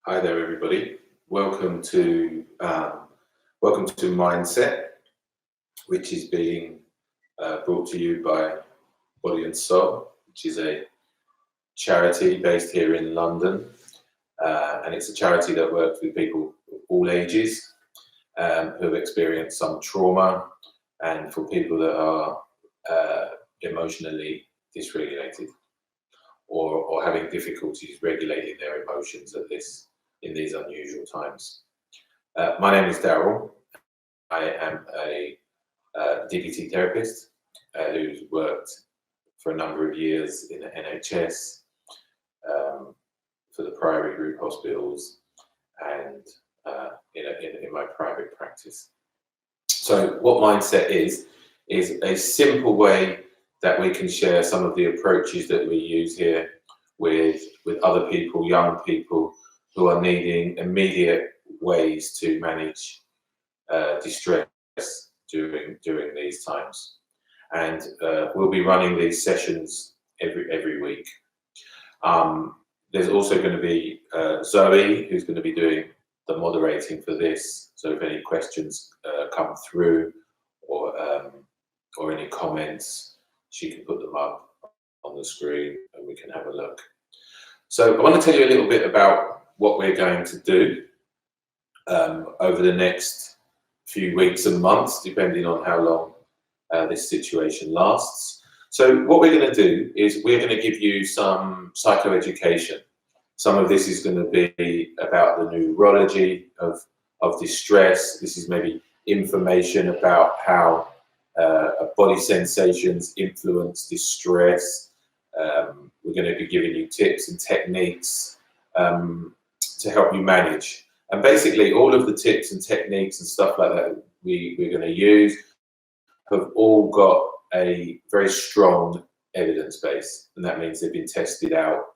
Hi there, everybody. Welcome to MindSET, which is being brought to you by Body and Soul, which is a charity based here in London, and it's a charity that works with people of all ages who have experienced some trauma, and for people that are emotionally dysregulated or having difficulties regulating their emotions in these unusual times. My name is Darryl. I am a DBT therapist who's worked for a number of years in the NHS, for the private group hospitals, and in my private practice. So what MindSET is a simple way that we can share some of the approaches that we use here with other people, young people who are needing immediate ways to manage distress during these times. And we'll be running these sessions every week. There's also going to be Zoe, who's going to be doing the moderating for this. So if any questions come through or any comments, she can put them up on the screen and we can have a look. So I want to tell you a little bit about what we're going to do over the next few weeks and months, depending on how long this situation lasts. So what we're going to do is we're going to give you some psychoeducation. Some of this is going to be about the neurology of distress. This is maybe information about how body sensations influence distress. We're going to be giving you tips and techniques to help you manage. And basically all of the tips and techniques and stuff like that we're going to use have all got a very strong evidence base. And that means they've been tested out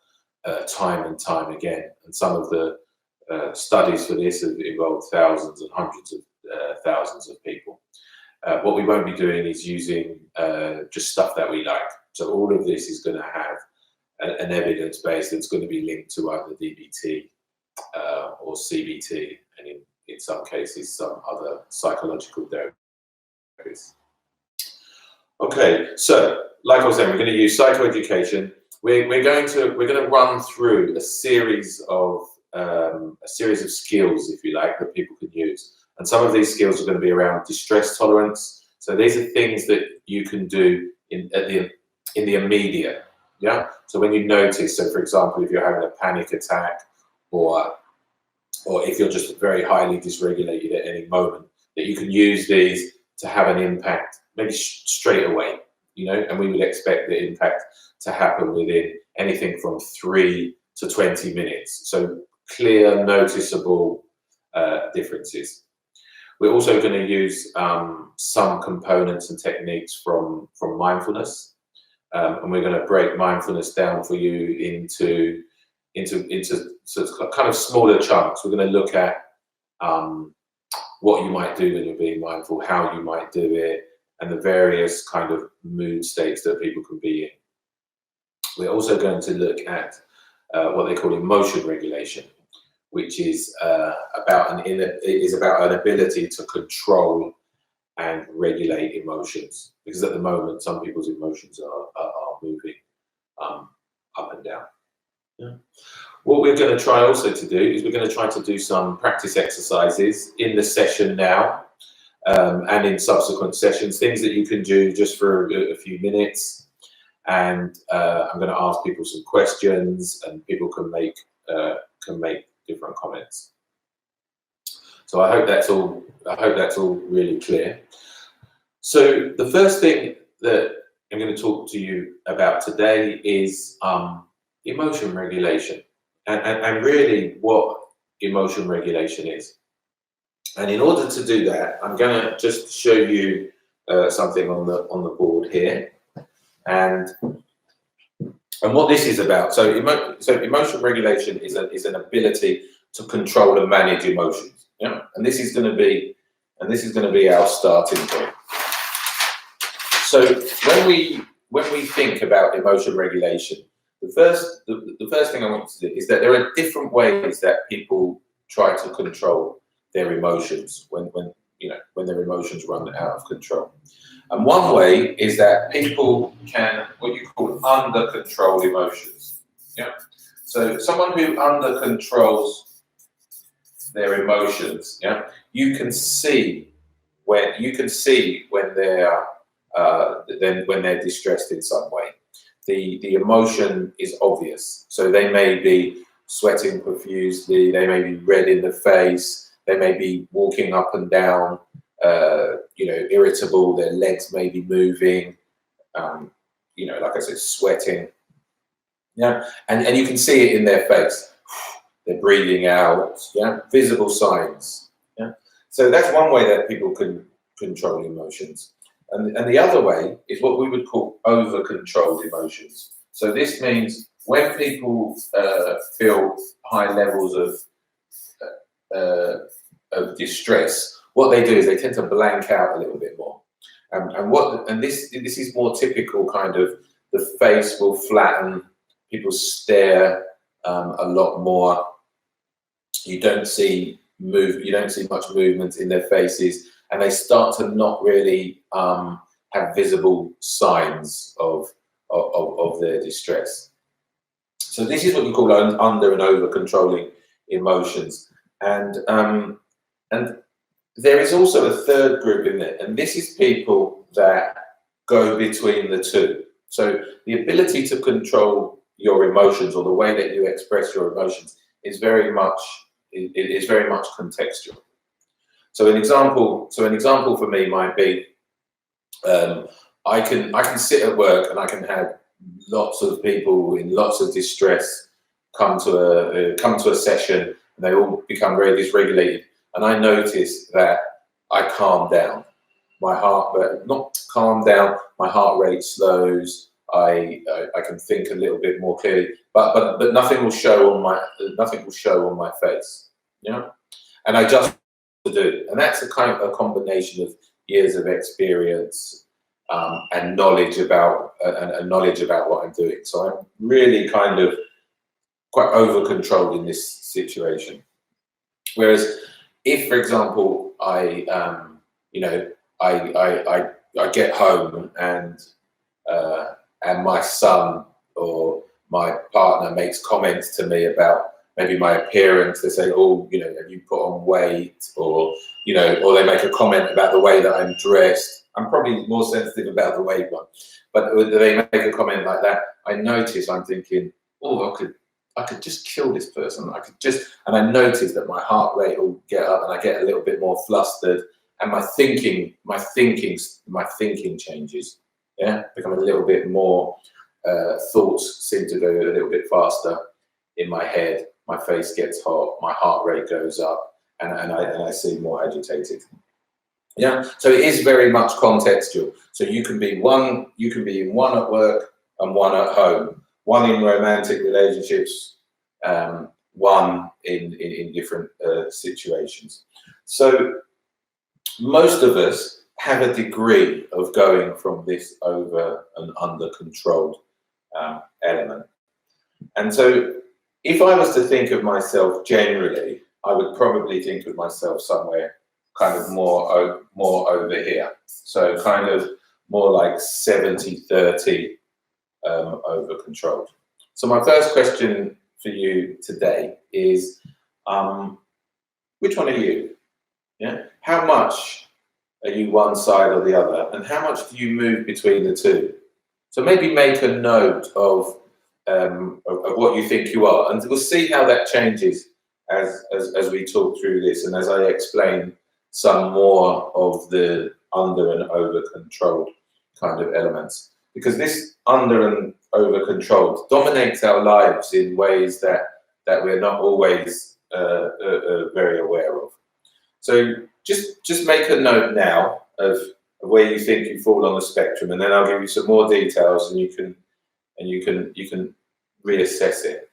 time and time again. And some of the studies for this have involved thousands and hundreds of thousands of people. What we won't be doing is using just stuff that we like. So all of this is going to have an evidence base that's going to be linked to either DBT or CBT, and in some cases some other psychological therapies. Okay, so like I was saying, we're going to use psychoeducation. We're going to run through a series of skills, if you like, that people can use. And some of these skills are going to be around distress tolerance. So these are things that you can do in the immediate. Yeah. So when you notice, so for example, if you're having a panic attack, or if you're just very highly dysregulated at any moment, that you can use these to have an impact, maybe straight away. And we would expect the impact to happen within anything from 3 to 20 minutes. So clear, noticeable differences. We're also going to use some components and techniques from mindfulness, and we're going to break mindfulness down for you into sort of kind of smaller chunks. We're going to look at what you might do when you're being mindful, how you might do it, and the various kind of mood states that people can be in. We're also going to look at what they call emotion regulation, which is about an ability to control and regulate emotions. Because at the moment, some people's emotions are moving up and down. Yeah. What we're going to try also to do is we're going to try to do some practice exercises in the session now and in subsequent sessions, things that you can do just for a few minutes. And I'm going to ask people some questions, and people can make different comments. So I hope that's all really clear. So the first thing that I'm going to talk to you about today is emotion regulation, and really what emotion regulation is. And in order to do that, I'm going to just show you something on the board here, and what this is about. So emotion regulation is an ability to control and manage emotions. Yeah, and this is going to be our starting point. So when we think about emotion regulation, the first thing I want to do is that there are different ways that people try to control their emotions when their emotions run out of control. And one way is that people can what you call under control emotions. Yeah. So someone who under controls their emotions, yeah, you can see when they're when they're distressed in some way. The emotion is obvious. So they may be sweating profusely, they may be red in the face, they may be walking up and down, irritable, their legs may be moving, like I said, sweating. Yeah, and you can see it in their face. They're breathing out, yeah, visible signs. Yeah. So that's one way that people can control emotions. And the other way is what we would call over-controlled emotions. So this means when people feel high levels of distress, what they do is they tend to blank out a little bit more. And this is more typical kind of the face will flatten, people stare a lot more. You don't see much movement in their faces, and they start to not really have visible signs of their distress. So this is what you call under and over controlling emotions, and there is also a third group in there, and this is people that go between the two. So the ability to control your emotions or the way that you express your emotions is very much contextual. So an example for me might be I can sit at work and I can have lots of people in lots of distress come to a session, and they all become very dysregulated, and I notice that I calm down. My heart rate slows. I can think a little bit more clearly, but nothing will show on my face. Yeah, and I just do, and that's a combination of years of experience and knowledge about what I'm doing. So I'm really kind of quite over controlled in this situation. Whereas if, for example, I get home and my son or my partner makes comments to me about maybe my appearance. They say, "Oh, have you put on weight?" Or or they make a comment about the way that I'm dressed. I'm probably more sensitive about the weight one, but they make a comment like that. I notice I'm thinking, "Oh, I could just kill this person. And I notice that my heart rate will get up, and I get a little bit more flustered, and my thinking changes. Yeah, become a little bit more. Thoughts seem to go a little bit faster in my head. My face gets hot. My heart rate goes up, and I seem more agitated. Yeah, so it is very much contextual. So you can be in one at work and one at home, one in romantic relationships, one in different situations. So most of us have a degree of going from this over and under controlled element. And so if I was to think of myself generally, I would probably think of myself somewhere kind of more over here. So kind of more like 70-30 over controlled. So my first question for you today is, which one are you? Yeah. How much are you one side or the other? And how much do you move between the two? So maybe make a note of what you think you are, and we'll see how that changes as we talk through this, and as I explain some more of the under and over controlled kind of elements, because this under and over controlled dominates our lives in ways that we're not always very aware of. So just make a note now of where you think you fall on the spectrum, and then I'll give you some more details, and you can reassess it.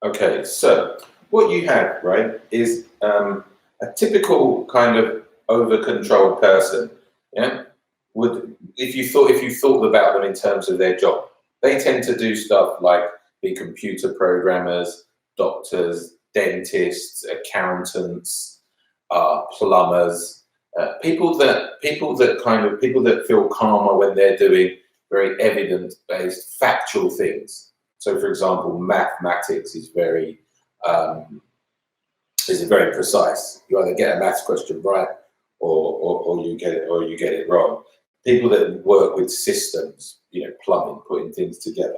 Okay, so what you have, right, is a A typical kind of over-controlled person, yeah, would, if you thought about them in terms of their job, they tend to do stuff like be computer programmers, doctors, dentists, accountants, plumbers, people that feel calmer when they're doing very evidence-based, factual things. So, for example, mathematics is very precise. You either get a maths question right, or you get it wrong. People that work with systems, plumbing, putting things together.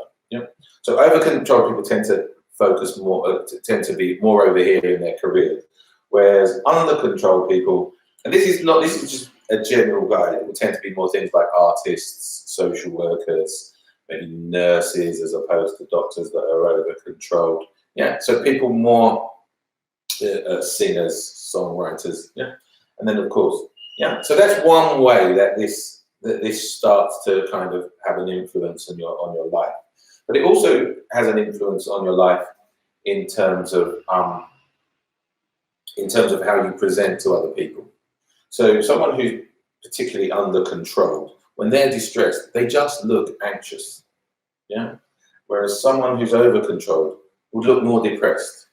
So over control people tend to focus more, tend to be more over here in their career, whereas under control people, and this is just a general guide. It will tend to be more things like artists, social workers, maybe nurses, as opposed to doctors that are over controlled. Yeah, so people more singers, songwriters. Yeah, and then of course, yeah. So that's one way that this starts to kind of have an influence on your life. But it also has an influence on your life in terms of how you present to other people. So someone who's particularly under control, when they're distressed, they just look anxious. Yeah. Whereas someone who's over controlled would look more depressed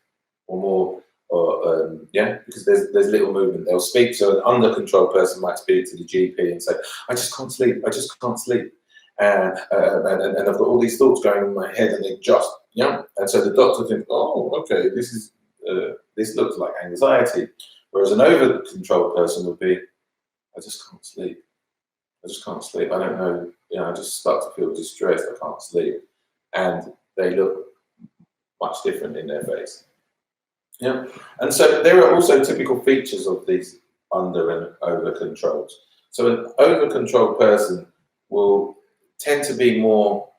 because there's little movement. They'll speak to an under control person, might speak to the GP and say, I just can't sleep. And I've got all these thoughts going in my head, and they just, and so the doctor thinks, oh, okay, this looks like anxiety. Whereas an over controlled person would be, I just can't sleep. I don't know, I just start to feel distressed. I can't sleep. And they look much different in their face. Yeah. And so there are also typical features of these under and over controls. So an over controlled person will tend to be more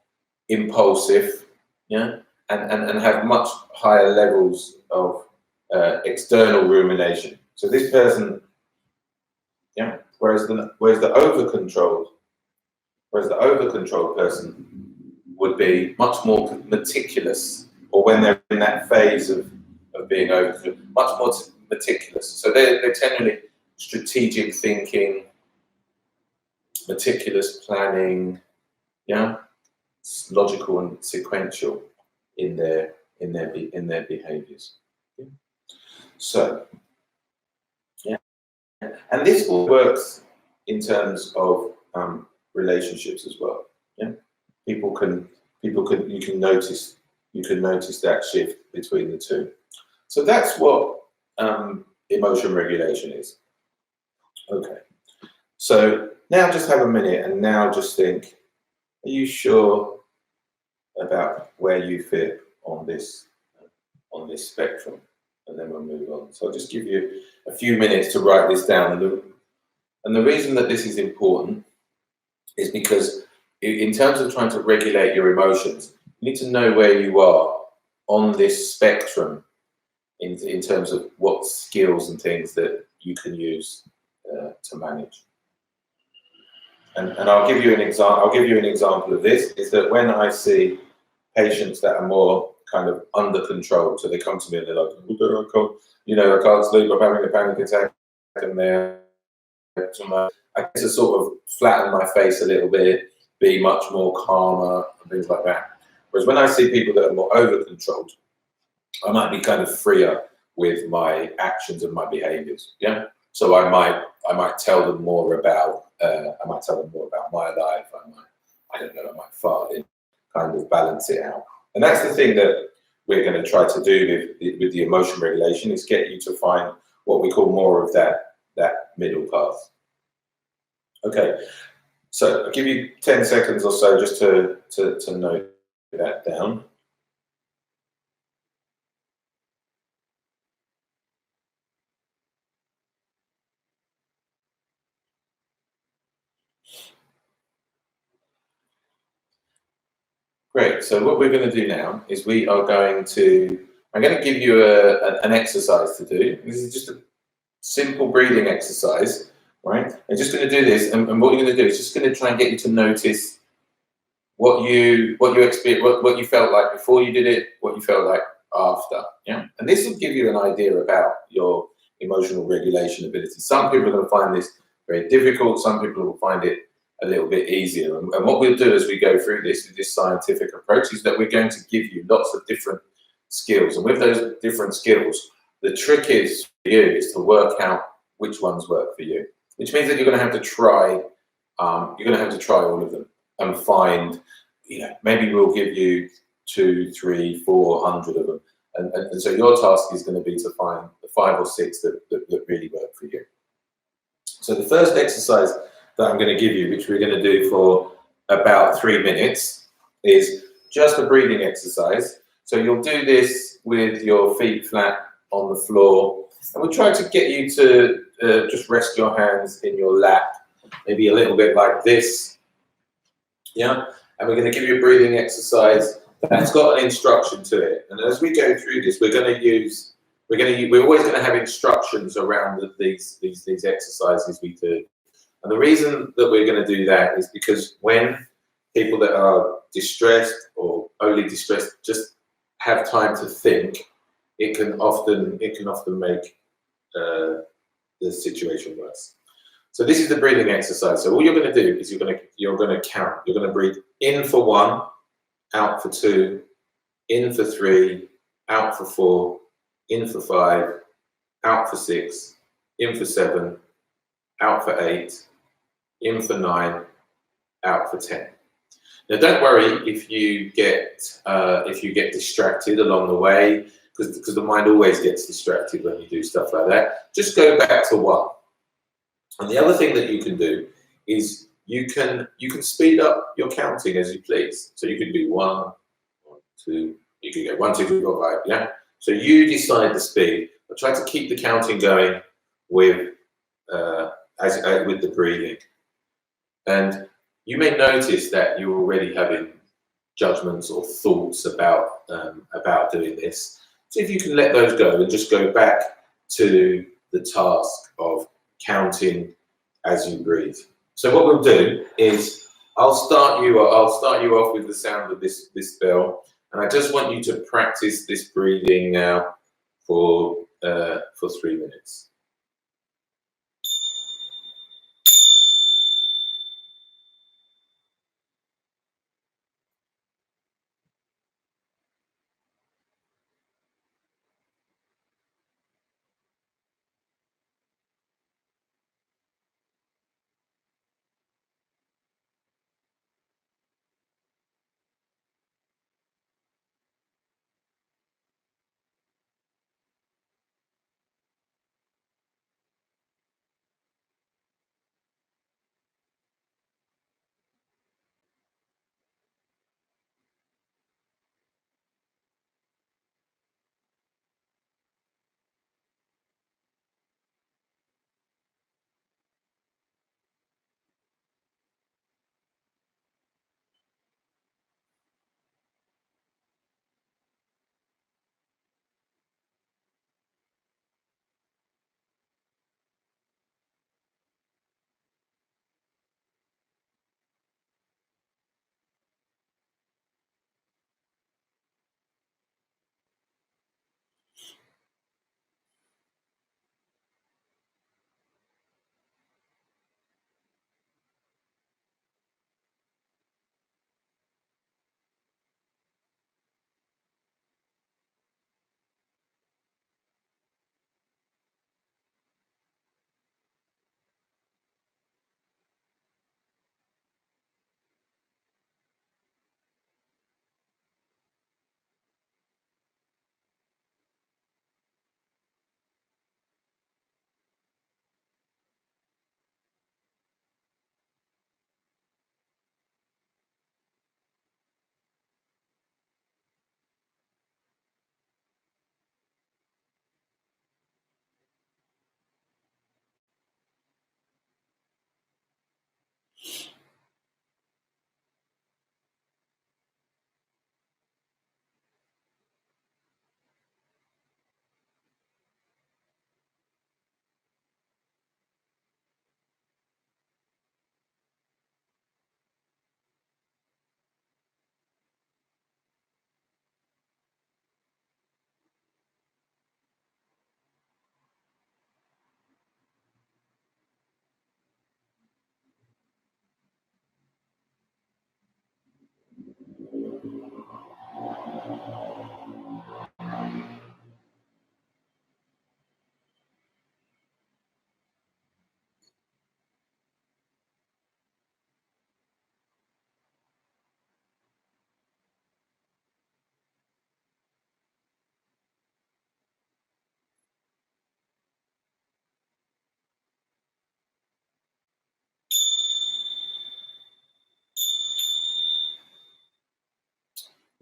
impulsive, and have much higher levels of external rumination. So this person, whereas the over controlled person would be much more meticulous, or when they're in that phase of being over, much more meticulous. So they're generally strategic thinking, meticulous planning, logical and sequential in their behaviors. So, and this all works in terms of relationships as well. You can notice that shift between the two. So that's what emotion regulation is. Okay. So now just have a minute and now just think, are you sure about where you fit on this spectrum? And then we'll move on. So I'll just give you a few minutes to write this down. And the reason that this is important is because in terms of trying to regulate your emotions, you need to know where you are on this spectrum in terms of what skills and things that you can use to manage. And I'll give you an example. I'll give you an example of this. Is that when I see patients that are more kind of under control, so they come to me and they're like, I can't sleep. I'm having a panic attack, and I get to sort of flatten my face a little bit, be much more calmer, and things like that. Whereas when I see people that are more over controlled, I might be kind of freer with my actions and my behaviors. Yeah. So I might tell them more about my life. I might fart in, kind of balance it out. And that's the thing that we're going to try to do with the emotion regulation, is get you to find what we call more of that middle path. Okay. So I'll give you 10 seconds or so just to note that down. Great. So what we're going to do now is I'm going to give you an exercise to do. This is just a simple breathing exercise, right? I'm just going to do this, and what you're going to do is just going to try and get you to notice what you experienced, what you felt like before you did it, what you felt like after. Yeah. And this will give you an idea about your emotional regulation ability. Some people are going to find this very difficult. Some people will find it a little bit easier. And what we'll do as we go through this with this scientific approach is that we're going to give you lots of different skills. And with those different skills, the trick is for you is to work out which ones work for you, which means that you're going to have to try. You're going to have to try all of them and find. Maybe we'll give you 200, 300, 400 of them. And so your task is going to be to find the 5 or 6 that really work for you. So the first exercise that I'm going to give you, which we're going to do for about 3 minutes, is just a breathing exercise. So you'll do this with your feet flat on the floor, and we'll try to get you to just rest your hands in your lap, maybe a little bit like this. Yeah, and we're going to give you a breathing exercise that's got an instruction to it. And as we go through this, we're always going to have instructions around these exercises we do. And the reason that we're going to do that is because when people that are distressed or overly distressed just have time to think, it can often make the situation worse. So this is the breathing exercise. So all you're going to do is you're going to count. You're going to breathe in for 1, out for 2, in for 3, out for 4, in for 5, out for 6, in for 7, out for 8, in for 9, out for 10. Now, don't worry if you get distracted along the way, because the mind always gets distracted when you do stuff like that. Just go back to 1. And the other thing that you can do is you can speed up your counting as you please. So you can do 1, 2. You can go 1, 2, 3, 4, 5. Yeah. So you decide the speed. But try to keep the counting going with with the breathing. And you may notice that you're already having judgments or thoughts about doing this. So if you can let those go and just go back to the task of counting as you breathe. So what we'll do is I'll start you off with the sound of this bell, and I just want you to practice this breathing now for 3 minutes.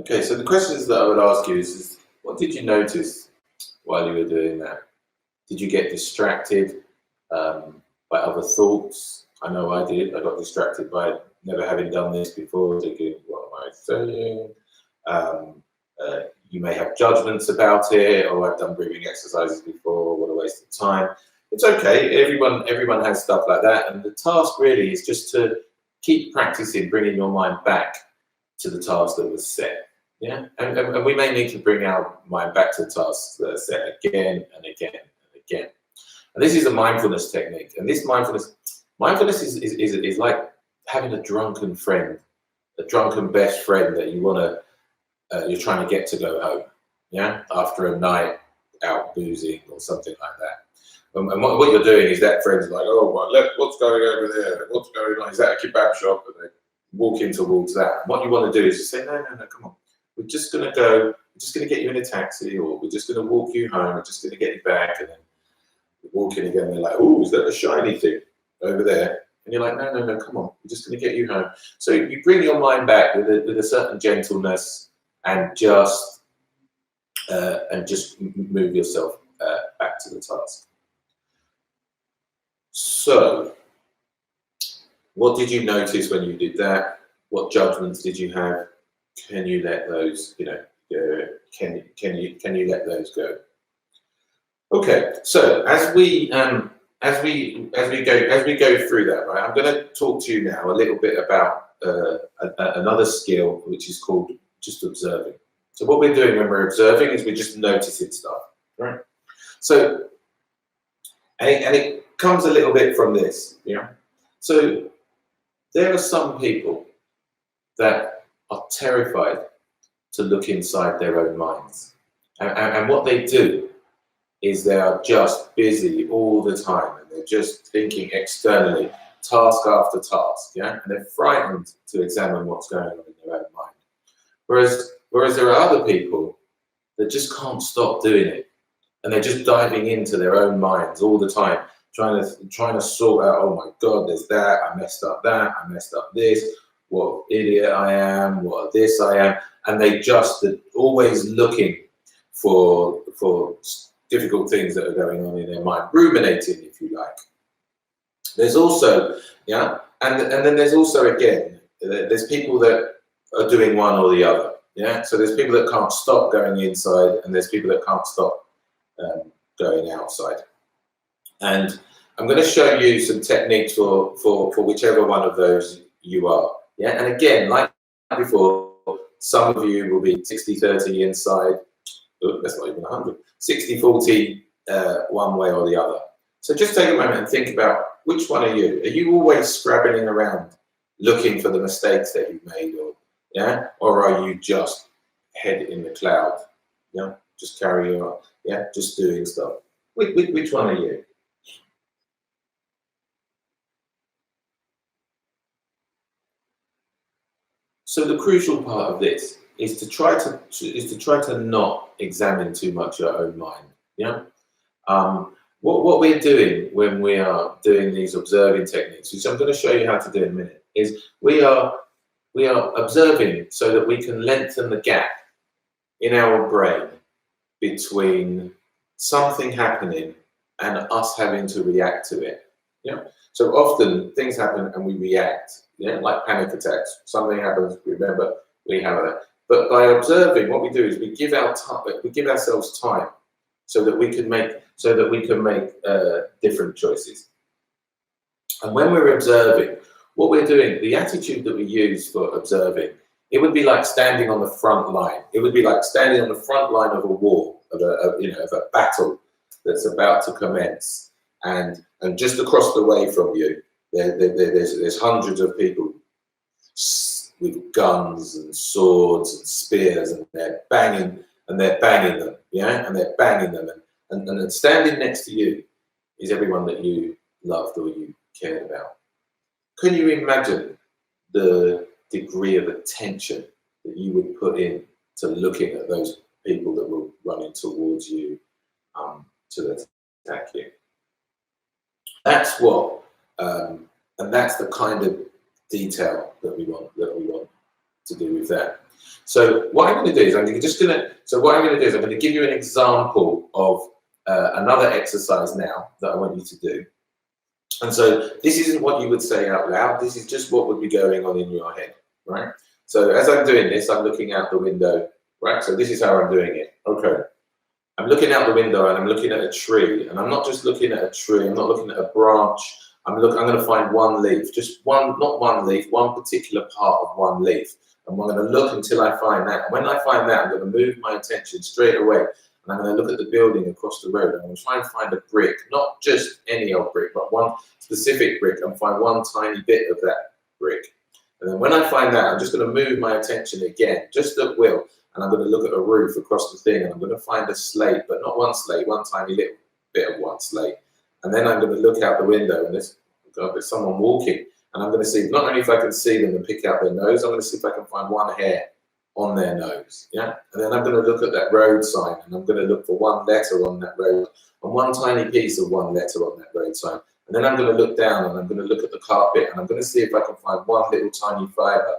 Okay, so the questions that I would ask you is what did you notice while you were doing that? Did you get distracted by other thoughts? I know I did. I got distracted by never having done this before, thinking, what am I saying? Um, you may have judgments about it, or I've done breathing exercises before, what a waste of time. It's okay. Everyone has stuff like that. And the task really is just to keep practicing bringing your mind back to the task that was set. Yeah, and we may need to bring our mind back to the tasks that are set again and again and again. And this is a mindfulness technique. And this mindfulness is like having a drunken friend, a drunken best friend that you're trying to get to go home. Yeah, after a night out boozing or something like that. And what you're doing is that friend's like, oh, well, look, what's going over there? What's going on? Is that a kebab shop? And they walking towards that. And what you want to do is just say, no, come on. We're just going to go, we're just going to get you in a taxi, or we're just going to walk you home, we're just going to get you back. And then you're walking again, they're like, oh, is that a shiny thing over there? And you're like, no, come on, we're just going to get you home. So you bring your mind back with a certain gentleness and just move yourself back to the task. So, what did you notice when you did that? What judgments did you have? Can you let those, can you let those go? Okay, so as we go through that, right, I'm going to talk to you now a little bit about another skill which is called just observing. So what we're doing when we're observing is we're just noticing stuff, right? So and it comes a little bit from this, yeah. So there are some people that are terrified to look inside their own minds, and what they do is they are just busy all the time, and they're just thinking externally, task after task, yeah, and they're frightened to examine what's going on in their own mind. Whereas there are other people that just can't stop doing it, and they're just diving into their own minds all the time, trying to sort out, oh my God, there's that, I messed up this, what idiot I am, what this I am, and they just are always looking for difficult things that are going on in their mind, ruminating, if you like. There's also, yeah, and then there's also, again, there's people that are doing one or the other, yeah. So there's people that can't stop going inside, and there's people that can't stop going outside. And I'm going to show you some techniques for whichever one of those you are, yeah. And again, like before, some of you will be 60-30 inside. Oh, that's not even 100. 60-40 one way or the other. So just take a moment and think about, which one are you? Are you always scrabbling around looking for the mistakes that you've made, or are you just head in the cloud, just carrying on, just doing stuff? Which one are you? So the crucial part of this is to try to not examine too much your own mind. Yeah. What we're doing when we are doing these observing techniques, which I'm going to show you how to do in a minute, is we are observing so that we can lengthen the gap in our brain between something happening and us having to react to it. Yeah. So often things happen and we react. Yeah, like panic attacks. Something happens, remember, we have that. But by observing, what we do is we give ourselves time so that we can make different choices. And when we're observing, what we're doing, the attitude that we use for observing, it would be like standing on the front line. It would be like standing on the front line of a war, of a battle that's about to commence, and just across the way from you, there's hundreds of people with guns and swords and spears, and they're banging them, yeah, and they're banging them, and then standing next to you is everyone that you loved or you cared about. Can you imagine the degree of attention that you would put in to looking at those people that were running towards you to attack you? That's what, and that's the kind of detail that we want to do with that. So what I'm going to do is I'm going to give you an example of another exercise now that I want you to do. And so this isn't what you would say out loud. This is just what would be going on in your head, right? So as I'm doing this, I'm looking out the window, right? So this is how I'm doing it. Okay. I'm looking out the window and I'm looking at a tree, and I'm not just looking at a tree. I'm not looking at a branch. I'm going to find one leaf, just one, not one leaf, one particular part of one leaf. And I'm going to look until I find that. And when I find that, I'm going to move my attention straight away. And I'm going to look at the building across the road. I'm going to try and find a brick, not just any old brick, but one specific brick, and find one tiny bit of that brick. And then when I find that, I'm just going to move my attention again, just at will. And I'm going to look at a roof across the thing, and I'm going to find a slate, but not one slate, one tiny little bit of one slate. And then I'm going to look out the window, and there's someone walking, and I'm going to see, not only if I can see them and pick out their nose, I'm going to see if I can find one hair on their nose, yeah? And then I'm going to look at that road sign, and I'm going to look for one letter on that road, and one tiny piece of one letter on that road sign. And then I'm going to look down, and I'm going to look at the carpet, and I'm going to see if I can find one little tiny fiber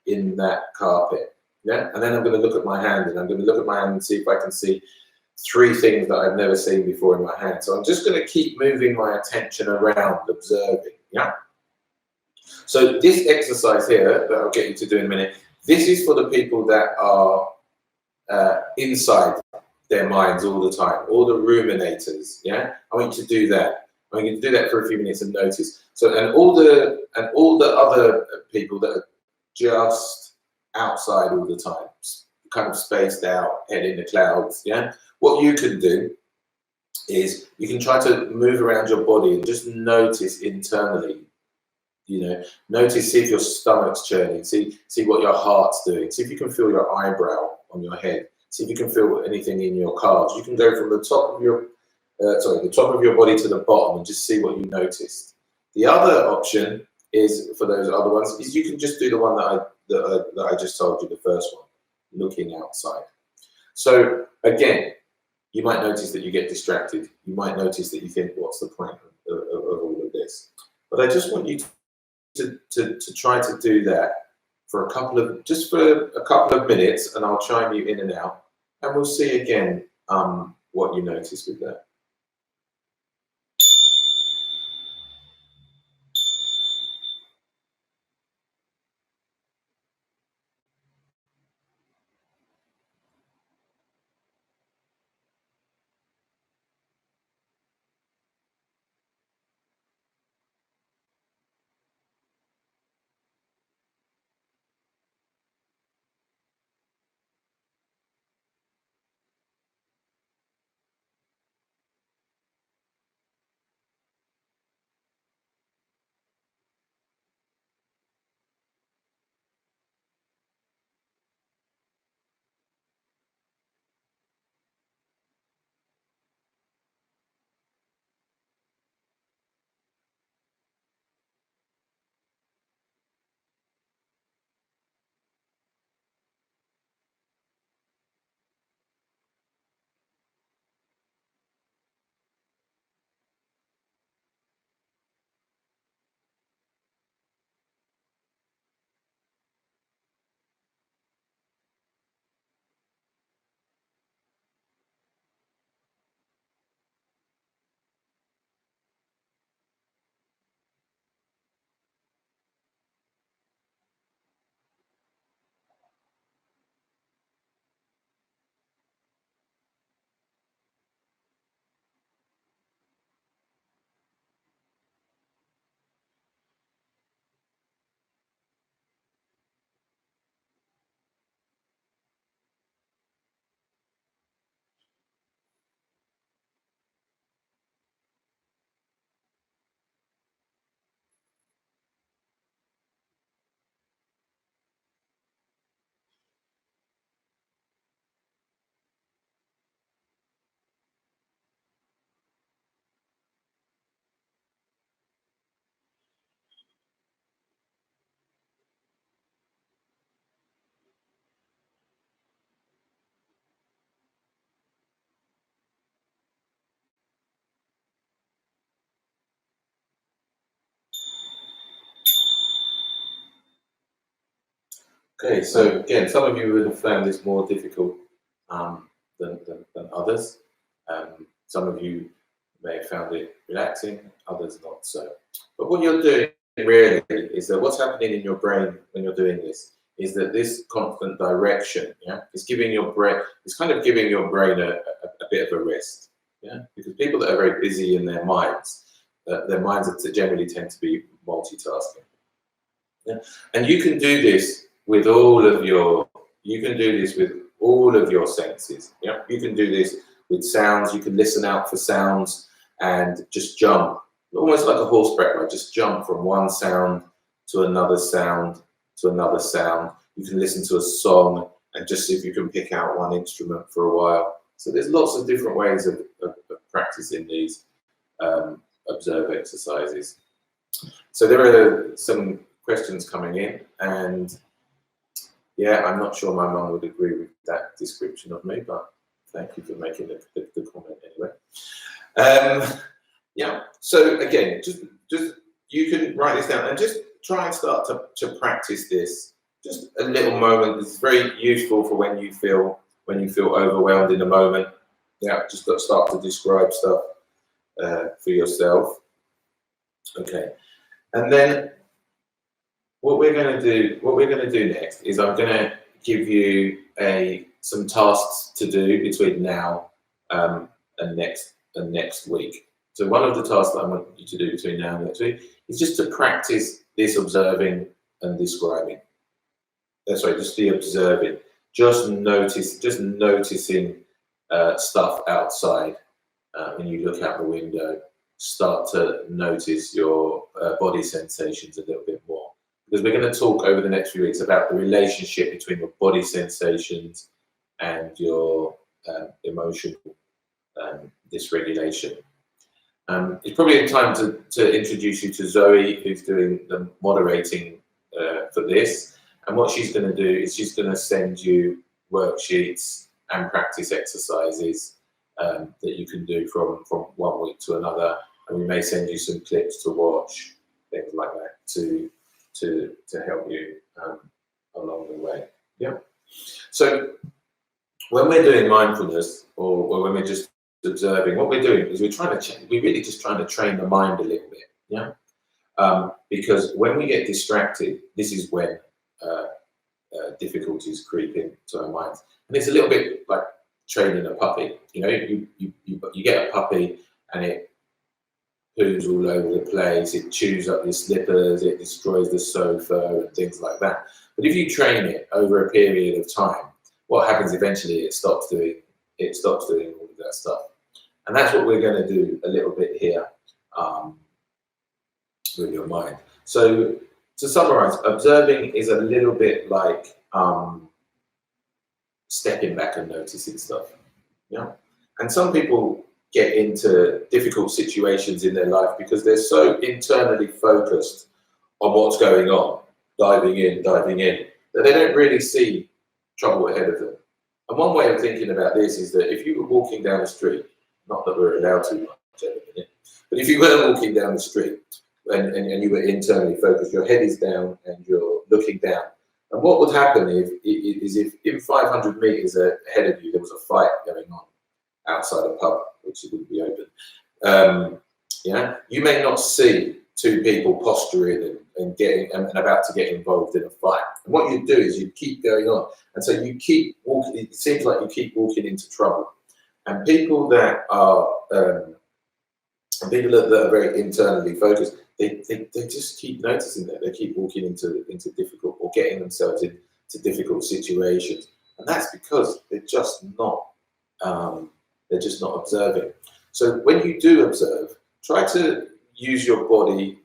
in that carpet. Yeah, and then I'm going to look at my hand, and I'm going to look at my hand and see if I can see 3 things that I've never seen before in my hand. So I'm just going to keep moving my attention around, observing. Yeah. So this exercise here that I'll get you to do in a minute, this is for the people that are inside their minds all the time, all the ruminators. Yeah, I want you to do that. I want you to do that for a few minutes and notice. So and all the other people that are just outside all the time, kind of spaced out, head in the clouds. Yeah, what you can do is you can try to move around your body and just notice internally. You know, notice, see if your stomach's churning, see what your heart's doing, see if you can feel your eyebrow on your head, see if you can feel anything in your calves. You can go from the top of your the top of your body to the bottom and just see what you noticed. The other option is, for those other ones, is you can just do the one that I just told you, the first one, looking outside. So again, you might notice that you get distracted. You might notice that you think, what's the point of all of this? But I just want you to try to do that for a couple of minutes, and I'll chime you in and out, and we'll see again what you notice with that. Okay, so again, some of you would have found this more difficult than others. Some of you may have found it relaxing, others not so. But what you're doing really is that what's happening in your brain when you're doing this is that this constant direction, yeah, is giving your brain, it's kind of giving your brain a bit of a rest, yeah, because people that are very busy in their minds are generally tend to be multitasking. Yeah? And you can do this with all of your, senses. Yeah, you can do this with sounds. You can listen out for sounds and just jump, almost like a horseback ride. Just jump from one sound to another sound to another sound. You can listen to a song and just see if you can pick out one instrument for a while. So there's lots of different ways of practicing these observe exercises. So there are some questions coming in, and yeah, I'm not sure my mum would agree with that description of me, but thank you for making the comment anyway. Yeah, so again, just you can write this down and just try and start to practice this. Just a little moment. It's very useful for when you feel overwhelmed in a moment. Yeah, just got to start to describe stuff for yourself. Okay, and then what we're going to do next is I'm going to give you some tasks to do between now and next week. So one of the tasks that I want you to do between now and next week is just to practice this observing and describing. Just the observing. Just noticing stuff outside. When you look out the window, start to notice your body sensations a little bit more. Because we're going to talk over the next few weeks about the relationship between your body sensations and your emotional dysregulation. It's probably time to introduce you to Zoe, who's doing the moderating for this. And what she's going to do is she's going to send you worksheets and practice exercises that you can do from 1 week to another. And we may send you some clips to watch, things like that, to help you along the way. Yeah. So when we're doing mindfulness or when we're just observing, what we're doing is we're really just trying to train the mind a little bit. Yeah. Because when we get distracted, this is when difficulties creep into our minds, and it's a little bit like training a puppy. You know, you get a puppy and it poos all over the place, it chews up your slippers, it destroys the sofa and things like that. But if you train it over a period of time, what happens eventually, it stops doing all of that stuff. And that's what we're going to do a little bit here with your mind. So to summarize, observing is a little bit like stepping back and noticing stuff. Yeah. And some people get into difficult situations in their life because they're so internally focused on what's going on, diving in, that they don't really see trouble ahead of them. And one way of thinking about this is that if you were walking down the street, not that we're allowed to much at the minute, but if you were walking down the street and you were internally focused, your head is down and you're looking down. And what would happen is if in 500 meters ahead of you there was a fight going on outside a pub, which wouldn't be open, you may not see two people posturing and about to get involved in a fight. And what you do is you keep going on, and so you keep walking. It seems like you keep walking into trouble. And people that are very internally focused, they just keep noticing that they keep walking into difficult or getting themselves into difficult situations, and that's because they're just not observing. So when you do observe, try to use your body,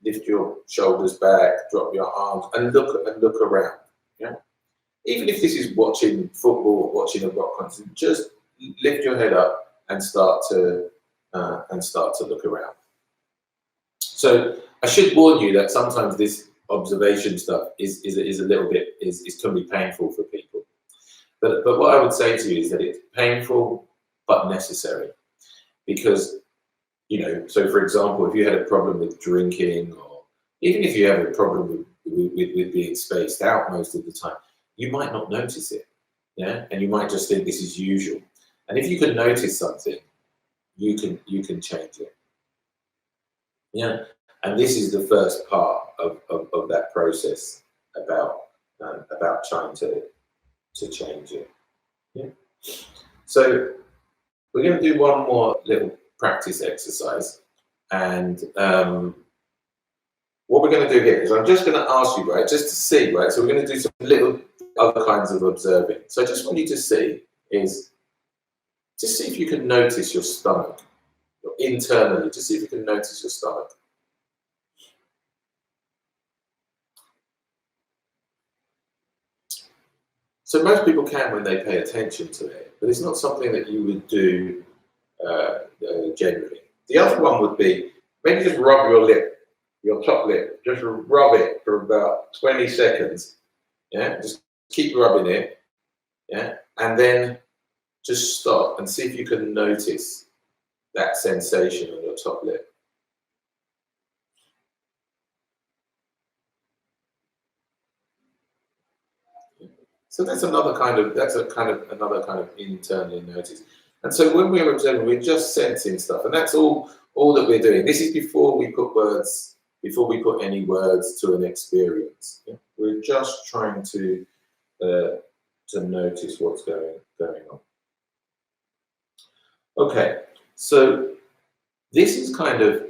lift your shoulders back, drop your arms, and look around. Yeah, even if this is watching football or watching a rock concert, just lift your head up and start to look around. So I should warn you that sometimes this observation stuff is a little bit can be painful for people. But what I would say to you is that it's painful but necessary, because so for example, if you had a problem with drinking, or even if you have a problem with being spaced out most of the time, you might not notice it, yeah, and you might just think this is usual. And if you can notice something, you can change it, yeah. And this is the first part of that process about trying to change it, yeah. So we're going to do one more little practice exercise, and what we're going to do here is I'm just going to ask you, right, just to see, right, so we're going to do some little other kinds of observing. So I just want you to see is, just see if you can notice your stomach, internally, just see if you can notice your stomach. So most people can when they pay attention to it, but it's not something that you would do generally. The other one would be, maybe just rub your lip, your top lip, just rub it for about 20 seconds, yeah, just keep rubbing it, yeah, and then just stop and see if you can notice that sensation on your top lip. So that's another kind of another kind of internally notice. And so when we're observing, we're just sensing stuff, and that's all that we're doing. This is before we put words, before we put any words to an experience. Yeah? We're just trying to notice what's going on. Okay, so this is kind of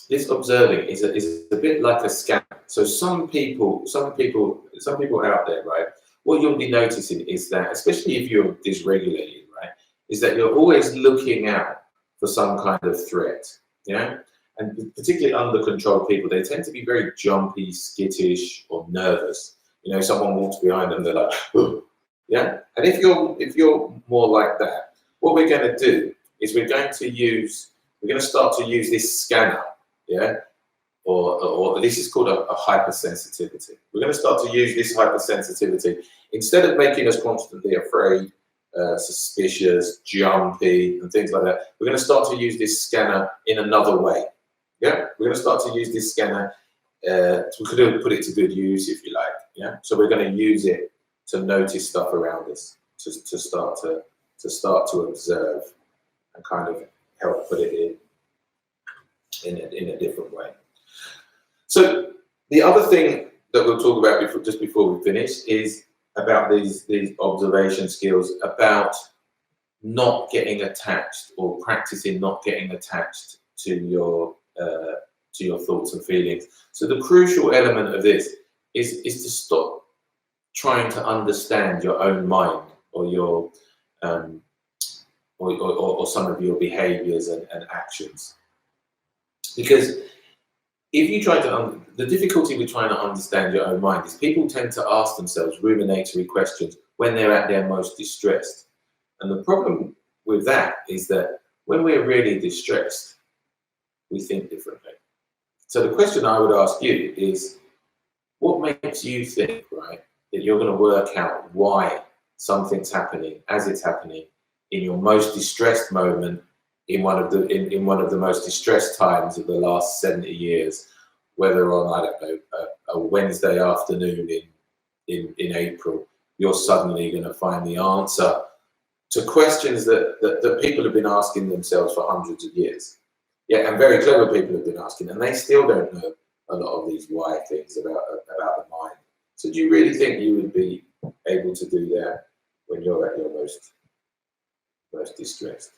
this observing is a bit like a scan. So some people out there, right? What you'll be noticing is that, especially if you're dysregulated, right, is that you're always looking out for some kind of threat. Yeah, and particularly under control people, they tend to be very jumpy, skittish, or nervous. You know, someone walks behind them, they're like, "Ugh." Yeah. And if you're more like that, what we're going to do is we're going to start to use this scanner, yeah, or this is called a hypersensitivity. We're going to start to use this hypersensitivity instead of making us constantly afraid, suspicious, jumpy, and things like that. We're going to start to use this scanner in another way. Yeah, we're going to start to use this scanner. We could put it to good use if you like. Yeah, so we're going to use it to notice stuff around us, to start to observe and kind of help put it in a different way. So the other thing that we'll talk about just before we finish is about these observation skills, about not getting attached, or practicing not getting attached to your thoughts and feelings. So the crucial element of this is to stop trying to understand your own mind, or your or some of your behaviors and actions. Because if you try to, the difficulty with trying to understand your own mind is people tend to ask themselves ruminatory questions when they're at their most distressed. And the problem with that is that when we're really distressed, we think differently. So the question I would ask you is, what makes you think, right, that you're going to work out why something's happening as it's happening in your most distressed moment, in one of the most distressed times of the last 70 years, whether on, I don't know, a Wednesday afternoon in April, you're suddenly going to find the answer to questions that people have been asking themselves for hundreds of years. Yeah, and very clever people have been asking, and they still don't know a lot of these why things about the mind. So do you really think you would be able to do that when you're at your most distressed?